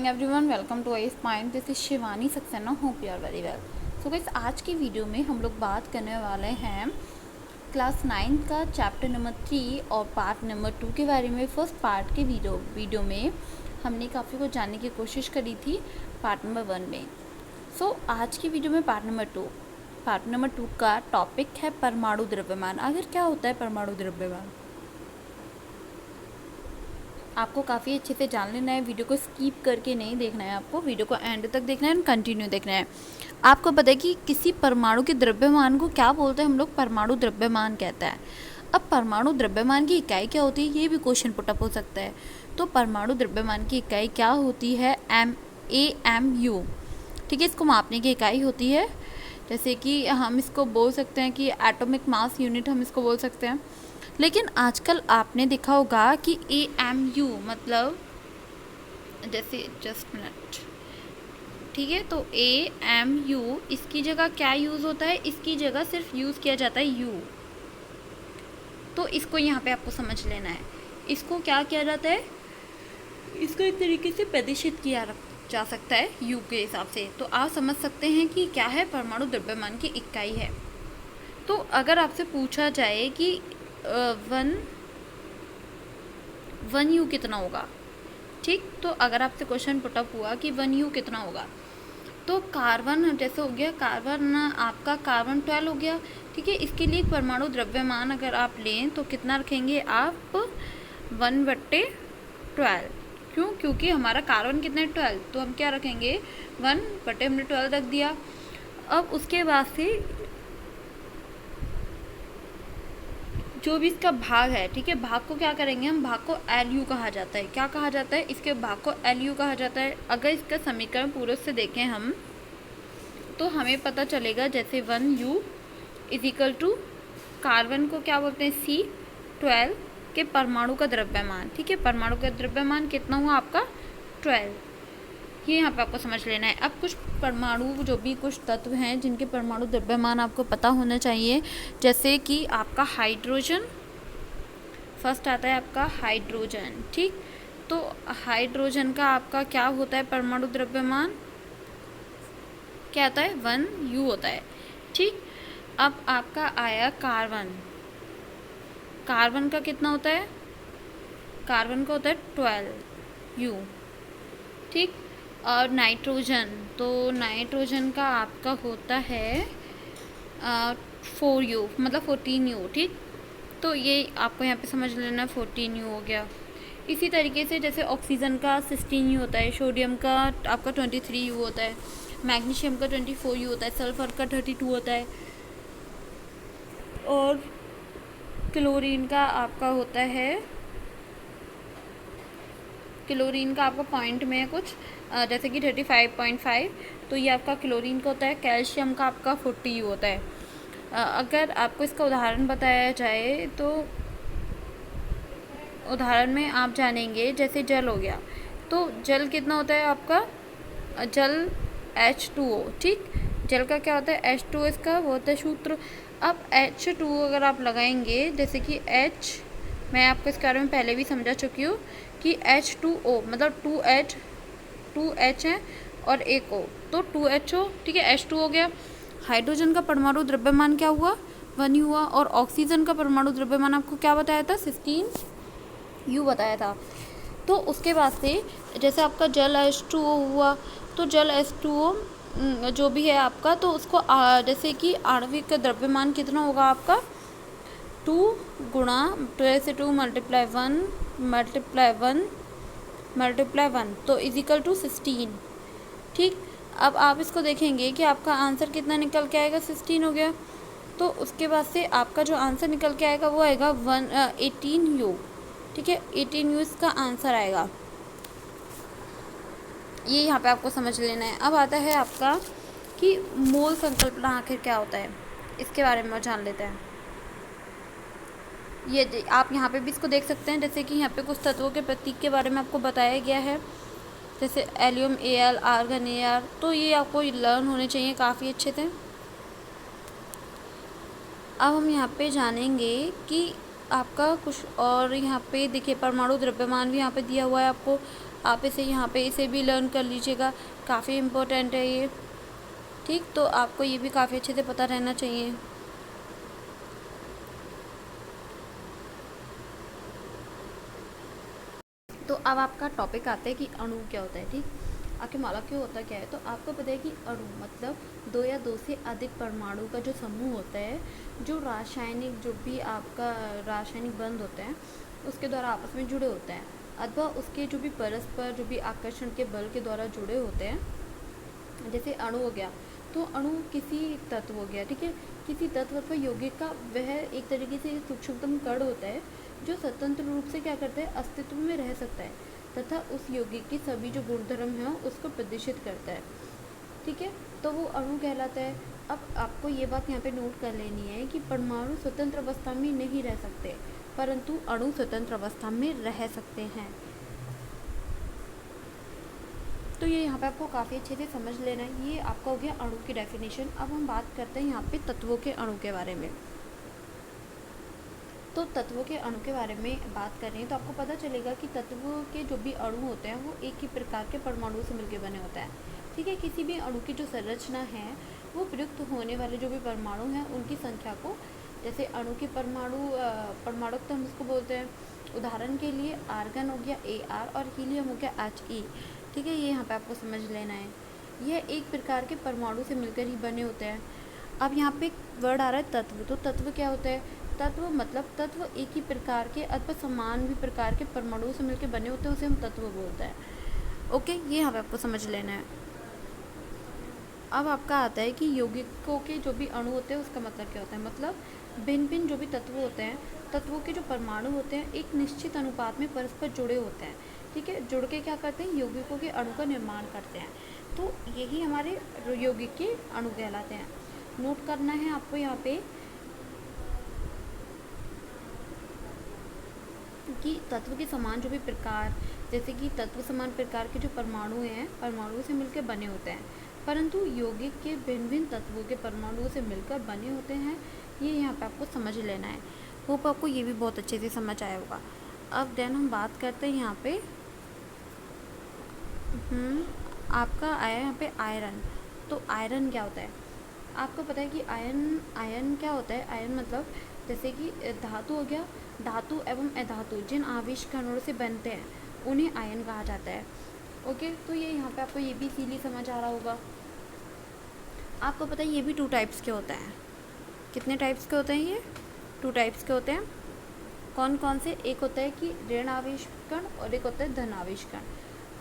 Morning everyone, welcome to I spine. This is Shivani Saxena. Hope you are very well. So guys, आज की video में हम लोग बात करने वाले हैं क्लास 9 का चैप्टर नंबर 3 और पार्ट नंबर 2 के बारे में। फर्स्ट पार्ट के वीडियो में हमने काफ़ी कुछ जानने की कोशिश करी थी पार्ट नंबर 1 में। सो आज की वीडियो में पार्ट नंबर 2 का टॉपिक है परमाणु द्रव्यमान। आखिर क्या होता है परमाणु द्रव्यमान, आपको काफ़ी अच्छे से जान लेना है। वीडियो को स्किप करके नहीं देखना है, आपको वीडियो को एंड तक देखना है और कंटिन्यू देखना है। आपको पता है कि किसी परमाणु के द्रव्यमान को क्या बोलते हैं हम लोग? परमाणु द्रव्यमान कहता है। अब परमाणु द्रव्यमान की इकाई क्या होती है, ये भी क्वेश्चन पुटअप हो सकता है। तो परमाणु द्रव्यमान की इकाई क्या होती है? AMU। ठीक है, इसको मापने की इकाई होती है। जैसे कि हम इसको बोल सकते हैं कि एटॉमिक मास यूनिट हम इसको बोल सकते हैं। लेकिन आजकल आपने देखा होगा कि AMU मतलब, जैसे जस्ट मिनट, ठीक है, तो AMU इसकी जगह क्या यूज़ होता है? इसकी जगह सिर्फ यूज़ किया जाता है U। तो इसको यहाँ पे आपको समझ लेना है। इसको क्या किया जाता है? इसको एक तरीके से प्रदर्शित किया जा सकता है U के हिसाब से। तो आप समझ सकते हैं कि क्या है, परमाणु द्रव्यमान की इकाई है। तो अगर आपसे पूछा जाए कि वन यू कितना होगा, ठीक, तो अगर आपसे क्वेश्चन पुटअप हुआ कि 1U कितना होगा, तो कार्बन जैसे हो गया, कार्बन आपका कार्बन 12 हो गया। ठीक है, इसके लिए परमाणु द्रव्यमान अगर आप लें तो कितना रखेंगे आप? 1/12। क्यों? क्योंकि हमारा कार्बन कितना है? 12, तो हम क्या रखेंगे? 1/12 रख दिया। अब उसके बाद से जो भी इसका भाग है, ठीक है, भाग को क्या करेंगे हम? भाग को LU कहा जाता है। क्या कहा जाता है? इसके भाग को LU कहा जाता है। अगर इसका समीकरण पूरे से देखें हम, तो हमें पता चलेगा जैसे 1U इजिकल टू कार्बन को क्या बोलते हैं? C12 के परमाणु का द्रव्यमान। ठीक है, परमाणु का द्रव्यमान कितना हुआ आपका? 12। ये यहाँ पे आपको समझ लेना है। अब कुछ परमाणु, जो भी कुछ तत्व हैं जिनके परमाणु द्रव्यमान आपको पता होना चाहिए, जैसे कि आपका हाइड्रोजन, फर्स्ट आता है आपका हाइड्रोजन। ठीक, तो हाइड्रोजन का आपका क्या होता है परमाणु द्रव्यमान? क्या आता है? 1U होता है। ठीक, अब आपका आया कार्बन। कार्बन का कितना होता है? कार्बन का होता है 12U। ठीक, और नाइट्रोजन, तो नाइट्रोजन का आपका होता है 4U, मतलब 14U। ठीक, तो ये आपको यहाँ पे समझ लेना, 14U हो गया। इसी तरीके से जैसे ऑक्सीजन का 16U होता है, सोडियम का आपका 23U होता है, मैग्नीशियम का 24U होता है, सल्फर का 32 होता है, और क्लोरीन का आपका होता है, क्लोरीन का आपका पॉइंट में है कुछ, जैसे कि 35.5, तो ये आपका क्लोरीन का होता है। कैल्शियम का आपका 40U होता है। अगर आपको इसका उदाहरण बताया जाए तो उदाहरण में आप जानेंगे, जैसे जल हो गया, तो जल कितना होता है आपका? जल H2O। ठीक, जल का क्या होता है? H2O, इसका वो होता है सूत्र। अब H2O अगर आप लगाएंगे, जैसे कि H, मैं आपको इसके बारे में पहले भी समझा चुकी हूँ कि H2O मतलब 2H है और एक O, तो 2HO। ठीक है, H2 हो गया। हाइड्रोजन का परमाणु द्रव्यमान क्या हुआ? 1U हुआ। और ऑक्सीजन का परमाणु द्रव्यमान आपको क्या बताया था? 16U बताया था। तो उसके बाद से जैसे आपका जल H2O हुआ, तो जल H2O जो भी है आपका, तो उसको जैसे कि आणविक का द्रव्यमान कितना होगा आपका? 2 गुणा 12 से 2 मल्टीप्लाई 1 तो इजिकल टू 16। ठीक, अब आप इसको देखेंगे कि आपका आंसर कितना निकल के आएगा? 16 हो गया। तो उसके बाद से आपका जो आंसर निकल के आएगा वो आएगा 18U। ठीक है, 18U इसका आंसर आएगा। ये यहाँ पे आपको समझ लेना है। अब आता है आपका कि मोल संकल्पना आखिर क्या होता है, इसके बारे में जान लेते हैं। ये आप यहाँ पे भी इसको देख सकते हैं, जैसे कि यहाँ पे कुछ तत्वों के प्रतीक के बारे में आपको बताया गया है, जैसे एलियम Al, आर्गन Ar, तो ये आपको लर्न होने चाहिए काफ़ी अच्छे से। अब हम यहाँ पे जानेंगे कि आपका कुछ और, यहाँ पे देखिए परमाणु द्रव्यमान भी यहाँ पे दिया हुआ है आपको। आप इसे यहाँ पे इसे भी लर्न कर लीजिएगा, काफ़ी इम्पोर्टेंट है ये। ठीक, तो आपको ये भी काफ़ी अच्छे से पता रहना चाहिए। तो अब आपका टॉपिक आता है कि अणु क्या होता है। ठीक, आपके मॉलिक्यूल होता क्या है। तो आपको पता है कि अणु मतलब दो या दो से अधिक परमाणु का जो समूह होता है, जो रासायनिक जो भी आपका रासायनिक बंध होते हैं उसके द्वारा आपस में जुड़े होते हैं, अथवा उसके जो भी परस्पर जो भी आकर्षण के बल के द्वारा जुड़े होते हैं। जैसे अणु हो गया, तो अणु किसी तत्व हो गया, ठीक है, किसी तत्व अथवा यौगिक का वह एक तरीके से सूक्ष्मतम कण होता है जो स्वतंत्र रूप से क्या करता है, अस्तित्व में रह सकता है तथा उस यौगिक के सभी जो गुणधर्म हैं उसको प्रदर्शित करता है। ठीक है, तो वो अणु कहलाता है। अब आपको ये बात यहाँ पे नोट कर लेनी है कि परमाणु स्वतंत्र अवस्था में नहीं रह सकते, परंतु अणु स्वतंत्र अवस्था में रह सकते हैं। तो ये यहाँ पे आपको काफ़ी अच्छे से समझ लेना है। ये आपका हो गया अणु की डेफिनेशन। अब हम बात करते हैं यहाँ पे तत्वों के अणु के बारे में। तो तत्वों के अणु के बारे में बात कर रहे हैं तो आपको पता चलेगा कि तत्वों के जो भी अणु होते हैं वो एक ही प्रकार के परमाणुओं से मिलकर बने होते हैं। ठीक है, किसी भी अणु की जो संरचना है वो प्रयुक्त होने वाले जो भी परमाणु हैं उनकी संख्या को, जैसे अणु के परमाणु तो हम उसको बोलते हैं, उदाहरण के लिए आर्गन हो गया Ar और हीलियम हो गया He। ठीक है, ये यहाँ पे आपको समझ लेना है। यह एक प्रकार के परमाणु से मिलकर ही बने होते हैं। अब यहाँ पे एक वर्ड आ रहा है तत्व। तो तत्व क्या होता है? तत्व मतलब तत्व एक ही प्रकार के अथवा समान भी प्रकार के परमाणुओं से मिलकर बने होते हैं, उसे हम तत्व बोलते हैं। ओके, ये यहाँ पे आपको समझ लेना है। अब आपका आता है कि यौगिकों के जो भी अणु होते हैं उसका मतलब क्या होता है। मतलब भिन्न भिन्न जो भी तत्व होते हैं, तत्वों के जो परमाणु होते हैं एक निश्चित अनुपात में परस्पर जुड़े होते हैं। ठीक है, जुड़ के क्या करते हैं, यौगिकों के अणु का निर्माण करते हैं। तो यही हमारे यौगिक के अणु कहलाते हैं। नोट करना है आपको यहाँ पे कि तत्व के समान जो भी प्रकार, जैसे कि तत्व समान प्रकार के जो परमाणु हैं परमाणुओं से मिलकर बने होते हैं, परंतु यौगिक के भिन्न भिन्न तत्वों के परमाणुओं से मिलकर बने होते हैं। ये यहाँ पे आपको समझ लेना है। होप आपको ये भी बहुत अच्छे से समझ आया होगा। अब देन हम बात करते हैं यहाँ पे आपका आया यहाँ पे आयरन। तो आयरन क्या होता है? आपको पता है कि आयन क्या होता है? आयन मतलब जैसे कि धातु हो गया, धातु एवं अधातु जिन आवेश कणों से बनते हैं उन्हें आयन कहा जाता है। ओके, तो ये यहाँ पे आपको ये भी इसीलिए समझ आ रहा होगा। आपको पता है ये भी 2 टाइप्स के होते हैं। कितने टाइप्स के होते हैं ये? 2 टाइप्स के होते हैं। कौन कौन से? एक होता है कि ऋण आवेश कण और एक होता है धन आवेश कण।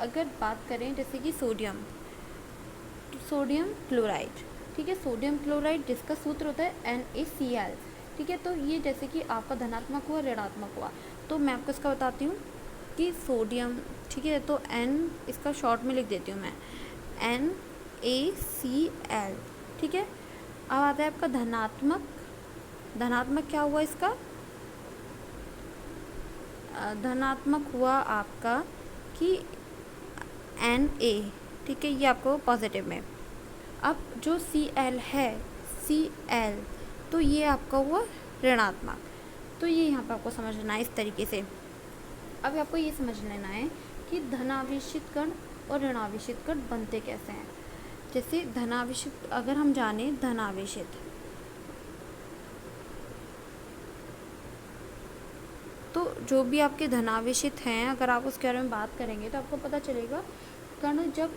अगर बात करें जैसे कि सोडियम क्लोराइड, ठीक है, सोडियम क्लोराइड जिसका सूत्र होता है NaCl। ठीक है, तो ये जैसे कि आपका धनात्मक हुआ ऋणात्मक हुआ, तो मैं आपको इसका बताती हूँ कि सोडियम, ठीक है, तो N इसका शॉर्ट में लिख देती हूँ मैं, NaCl। ठीक है, अब आता है आपका धनात्मक क्या हुआ इसका? धनात्मक हुआ आपका कि Na। ठीक है, ये आपको पॉजिटिव में। अब जो Cl है, Cl, तो ये आपका हुआ ऋणात्मक। तो ये यहाँ पे आपको समझ लेना है इस तरीके से। अब आपको ये समझ लेना है कि धनावेशित कण और ऋणावेशित कण बनते कैसे हैं। जैसे धनावेशित अगर हम जाने, धनावेशित तो जो भी आपके धनावेशित हैं, अगर आप उसके बारे में बात करेंगे तो आपको पता चलेगा कण जब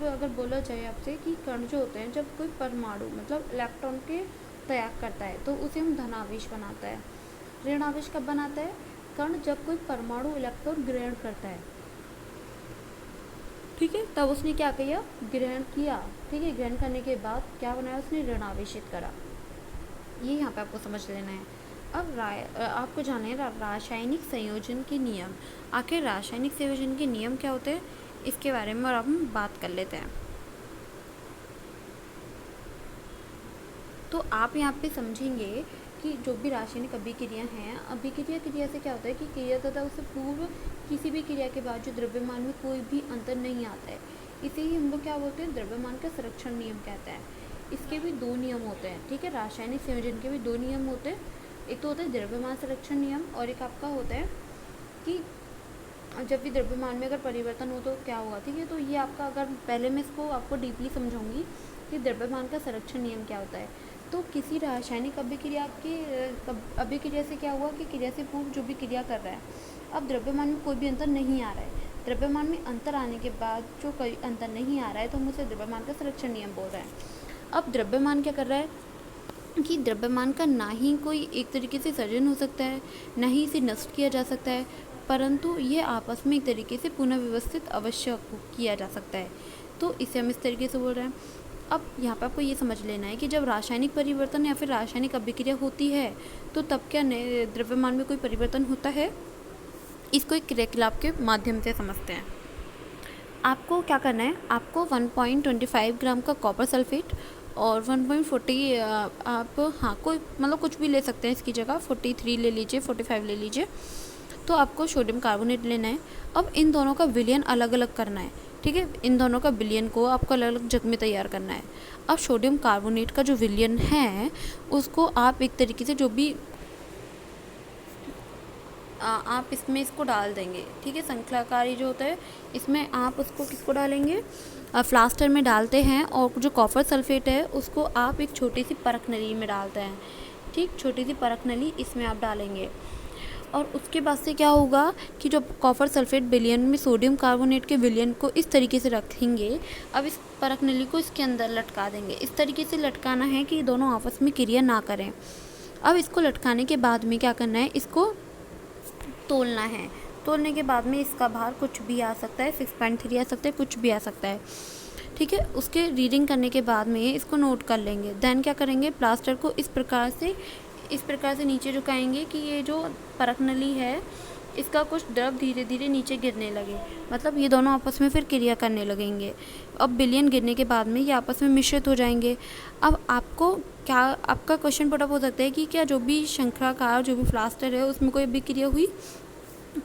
अगर बोला जाए आपसे कि कण जो होते हैं जब कोई परमाणु मतलब इलेक्ट्रॉन के त्याग करता है तो उसे हम धनावेश बनाता है। ऋणावेश कब बनाता है? कण जब कोई परमाणु इलेक्ट्रॉन ग्रहण करता है, ठीक है, तब उसने क्या किया? ग्रहण किया। ठीक है, ग्रहण करने के बाद क्या बनाया? उसने ऋणावेशित करा। ये यहाँ पे आपको समझ लेना है। अब आपको जानना है रासायनिक संयोजन के नियम। आखिर रासायनिक संयोजन के नियम क्या होते हैं इसके बारे में और अब हम बात कर लेते हैं। तो आप यहाँ पे समझेंगे कि जो भी रासायनिक अभिक्रिया हैं, क्रिया से क्या होता है कि क्रिया तथा उससे पूर्व किसी भी क्रिया के बाद जो द्रव्यमान में कोई भी अंतर नहीं आता है, इसे ही हम लोग क्या बोलते हैं? द्रव्यमान का संरक्षण नियम कहते हैं। इसके भी 2 नियम होते हैं। ठीक है, रासायनिक संयोजन के भी 2 नियम होते हैं। एक तो होता है द्रव्यमान संरक्षण नियम और एक आपका होता है कि जब भी द्रव्यमान में अगर परिवर्तन हो तो क्या होगा, ठीक है। तो ये आपका, अगर पहले मैं इसको आपको डीपली समझाऊंगी कि द्रव्यमान का संरक्षण नियम क्या होता है। तो किसी रासायनिक अभिक्रिया के अभिक्रिया से क्या हुआ कि क्रिया से पूर्व जो भी क्रिया कर रहा है, अब द्रव्यमान में कोई भी अंतर नहीं आ रहा है। द्रव्यमान में अंतर आने के बाद जो कोई अंतर नहीं आ रहा है तो हम उसे द्रव्यमान का संरक्षण नियम बोल रहे हैं। अब द्रव्यमान क्या कर रहा है कि द्रव्यमान का ना ही कोई एक तरीके से सृजन हो सकता है, ना ही इसे नष्ट किया जा सकता है, परंतु ये आपस में एक तरीके से पुनः व्यवस्थित अवश्य किया जा सकता है। तो इसे हम इस तरीके से बोल रहे हैं। अब यहाँ पर आपको ये समझ लेना है कि जब रासायनिक परिवर्तन या फिर रासायनिक अभिक्रिया होती है तो तब क्या नए द्रव्यमान में कोई परिवर्तन होता है, इसको एक क्रियाकलाप के माध्यम से समझते हैं। आपको क्या करना है, आपको 1.25 ग्राम का कॉपर सल्फेट और 1.40 आप कोई मतलब कुछ भी ले सकते हैं इसकी जगह, 43 ले लीजिए, 45 ले लीजिए। तो आपको सोडियम कार्बोनेट लेना है। अब इन दोनों का विलयन अलग अलग करना है, ठीक है। इन दोनों का विलयन को आपको अलग अलग जग में तैयार करना है। अब सोडियम कार्बोनेट का जो विलयन है उसको आप एक तरीके से जो भी आप इसमें इसको डाल देंगे, ठीक है। श्रृंखलाकारी जो होता है इसमें आप उसको किसको डालेंगे, फ्लास्टर में डालते हैं। और जो कॉपर सल्फेट है उसको आप एक छोटी सी परख नली में डालते हैं, ठीक। छोटी सी परख नली इसमें आप डालेंगे। और उसके बाद से क्या होगा कि जो कॉपर सल्फेट विलयन में सोडियम कार्बोनेट के विलयन को इस तरीके से रखेंगे। अब इस परख नली को इसके अंदर लटका देंगे। इस तरीके से लटकाना है कि दोनों आपस में क्रिया ना करें। अब इसको लटकाने के बाद में क्या करना है, इसको तोलना है। तोलने के बाद में इसका भार कुछ भी आ सकता है, 6.3 आ सकता है, कुछ भी आ सकता है, ठीक है। उसके रीडिंग करने के बाद में इसको नोट कर लेंगे। देन क्या करेंगे, प्लास्टर को इस प्रकार से नीचे झुकाएंगे कि ये जो परख नली है इसका कुछ द्रव धीरे धीरे नीचे गिरने लगे, मतलब ये दोनों आपस में फिर क्रिया करने लगेंगे। अब विलयन गिरने के बाद में ये आपस में मिश्रित हो जाएंगे। अब आपको क्या, आपका क्वेश्चन पुट अप हो सकता है कि क्या जो भी श्रृंखलाकार जो भी प्लास्टर है उसमें कोई अभिक्रिया हुई।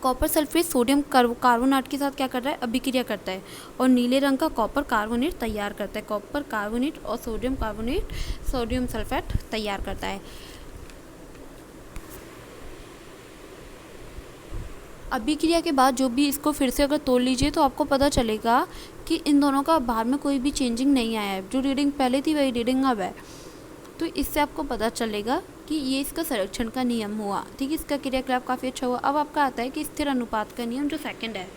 कॉपर सल्फेट सोडियम कार्बोनेट के साथ क्या कर रहा है, अभिक्रिया करता है और नीले रंग का कॉपर कार्बोनेट तैयार करता है। कॉपर कार्बोनेट और सोडियम कार्बोनेट सोडियम सल्फेट तैयार करता है। अभिक्रिया के बाद जो भी इसको फिर से अगर तोल लीजिए तो आपको पता चलेगा कि इन दोनों का भार में कोई भी चेंजिंग नहीं आया है। जो रीडिंग पहले थी वही रीडिंग अब है। तो इससे आपको पता चलेगा कि ये इसका संरक्षण का नियम हुआ, ठीक है। इसका क्रियाकलाप काफ़ी अच्छा हुआ। अब आपका आता है कि स्थिर अनुपात का नियम जो सेकंड है।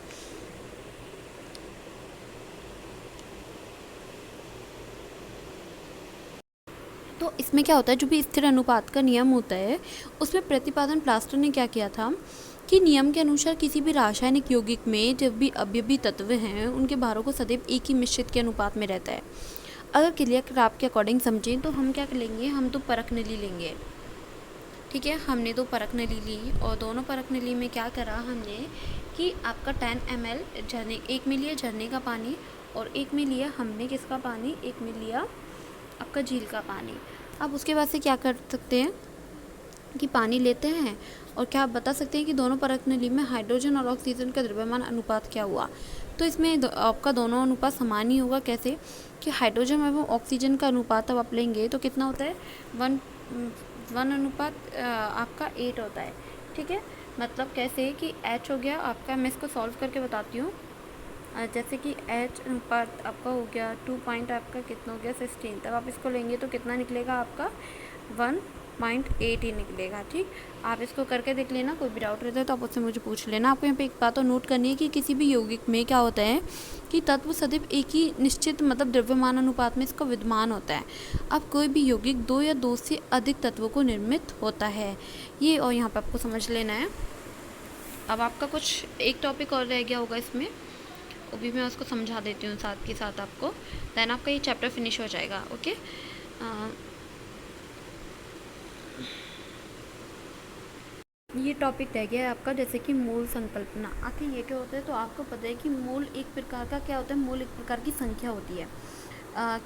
तो इसमें क्या होता है, जो भी स्थिर अनुपात का नियम होता है उसमें प्रतिपादन प्लास्टर ने क्या किया था कि नियम के अनुसार किसी भी रासायनिक यौगिक में जब भी अवयवी तत्व हैं उनके भारों को सदैव एक ही मिश्रित के अनुपात में रहता है। अगर क्रियाकलाप के अकॉर्डिंग समझें तो हम क्या लेंगे, हम तो परख नली लेंगे, ठीक है। हमने तो परख नली ली और दोनों परख नली में क्या करा हमने कि आपका 10 ml झरने, एक में लिया झरने का पानी और एक में लिया हमने किसका पानी, एक में लिया आपका झील का पानी। अब उसके बाद से क्या कर सकते हैं कि पानी लेते हैं और क्या आप बता सकते हैं कि दोनों परख नली में हाइड्रोजन और ऑक्सीजन का द्रव्यमान अनुपात क्या हुआ। तो इसमें आपका दोनों अनुपात समान ही होगा। कैसे कि हाइड्रोजन एवं ऑक्सीजन का अनुपात अब आप लेंगे तो कितना होता है, 1 अनुपात आपका 8 होता है, ठीक है। मतलब कैसे कि H हो गया आपका, मैं इसको सॉल्व करके बताती हूँ। जैसे कि H अनुपात आपका हो गया 2 पॉइंट आपका कितना हो गया 16, तब आप इसको लेंगे तो कितना निकलेगा आपका 1.8 ही निकलेगा, ठीक। आप इसको करके देख लेना, कोई भी डाउट रहता है तो आप उससे मुझे पूछ लेना। आपको यहाँ पे एक बात और नोट करनी है कि किसी भी यौगिक में क्या होता है कि तत्व सदैव एक ही निश्चित मतलब द्रव्यमान अनुपात में इसका विद्यमान होता है। अब कोई भी यौगिक 2 या 2 से अधिक तत्वों को निर्मित होता है, ये और यहाँ पर आपको समझ लेना है। अब आपका कुछ एक टॉपिक और रह गया होगा इसमें, वो भी मैं उसको समझा देती हूँ साथ के साथ आपको, देन आपका ये चैप्टर फिनिश हो जाएगा। ओके, ये टॉपिक रह गया है आपका जैसे कि मूल संकल्पना। आखिर ये क्या होता है, तो आपको पता है कि मूल एक प्रकार का क्या होता है, मूल एक प्रकार की संख्या होती है।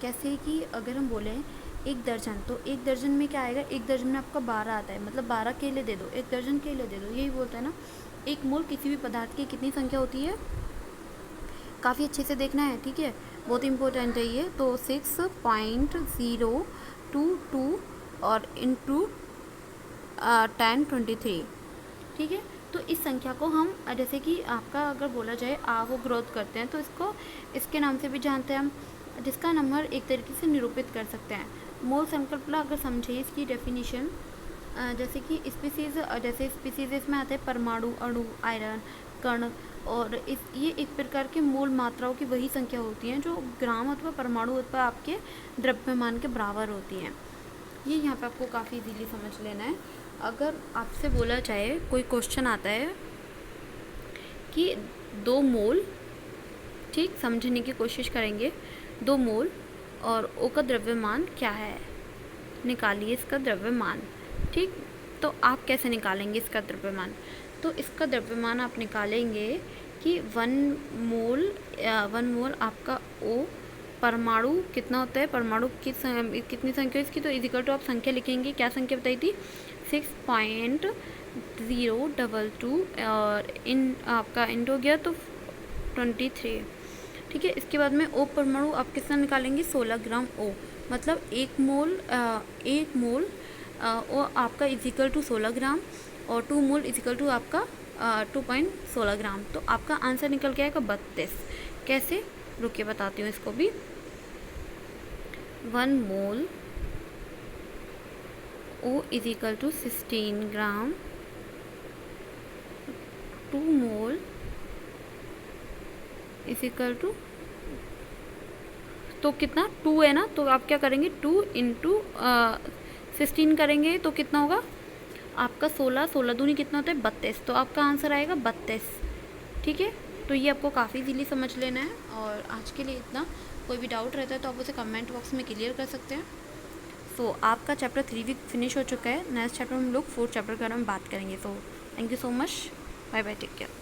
कैसे कि अगर हम बोलें 1 दर्जन, तो 1 दर्जन में क्या आएगा, 1 दर्जन में आपका 12 आता है, मतलब 12 केले दे दो, 1 दर्जन केले दे दो, यही बोलते हैं ना। एक मूल किसी भी पदार्थ की कितनी संख्या होती है, काफ़ी अच्छे से देखना है, ठीक है, बहुत इंपॉर्टेंट है ये। तो 6.022 और इंटू 1023, ठीक है। तो इस संख्या को हम जैसे कि आपका अगर बोला जाए को ग्रोथ करते हैं तो इसको इसके नाम से भी जानते हैं हम, जिसका नंबर एक तरीके से निरूपित कर सकते हैं। मोल संकल्पना अगर समझे इसकी डेफिनेशन, जैसे कि स्पीसीज इसमें आते हैं परमाणु, अणु, आयरन, कण, और ये एक प्रकार के मोल मात्राओं की वही संख्या होती हैं जो ग्राम अथवा परमाणु अथवा आपके द्रव्यमान के बराबर होती हैं। ये यहाँ पे आपको काफ़ी इजीली समझ लेना है। अगर आपसे बोला जाए, कोई क्वेश्चन आता है कि 2 मोल, ठीक, समझने की कोशिश करेंगे, 2 मोल और ओ का द्रव्यमान क्या है, निकालिए इसका द्रव्यमान, ठीक। तो आप कैसे निकालेंगे इसका द्रव्यमान? तो इसका द्रव्यमान आप निकालेंगे कि 1 मोल आपका ओ, परमाणु कितना होता है, परमाणु कितनी संख्या इसकी, तो इजिकल टू आप संख्या लिखेंगे, क्या संख्या बताई थी, 6.022, और इन आपका इंट हो गया तो 23, ठीक है। इसके बाद में ओ परमाणु आप कितना निकालेंगे, 16 ग्राम ओ, मतलब 1 मोल ओ आपका इजिकल टू 16 ग्राम, और 2 मोल इजिकल टू आपका 2.16 ग्राम। तो आपका आंसर निकल के आएगा 32। कैसे, रुकिए बताती हूँ इसको भी। 1 मोल ओ इजिकल टू 16 ग्राम, 2 मोल इजिकल टू, तो कितना, 2 है ना, तो आप क्या करेंगे, 2 इंटू 16 करेंगे तो कितना होगा आपका 16 दूनी कितना होता है 32, तो आपका आंसर आएगा 32, ठीक है। तो ये आपको काफ़ी इजीली समझ लेना है। और आज के लिए इतना, कोई भी डाउट रहता है तो आप उसे कमेंट बॉक्स में क्लियर कर सकते हैं। सो आपका चैप्टर 3 भी फिनिश हो चुका है। नेक्स्ट चैप्टर में हम लोग 4th चैप्टर के बारे में बात करेंगे। So thank you so much, bye bye, take care.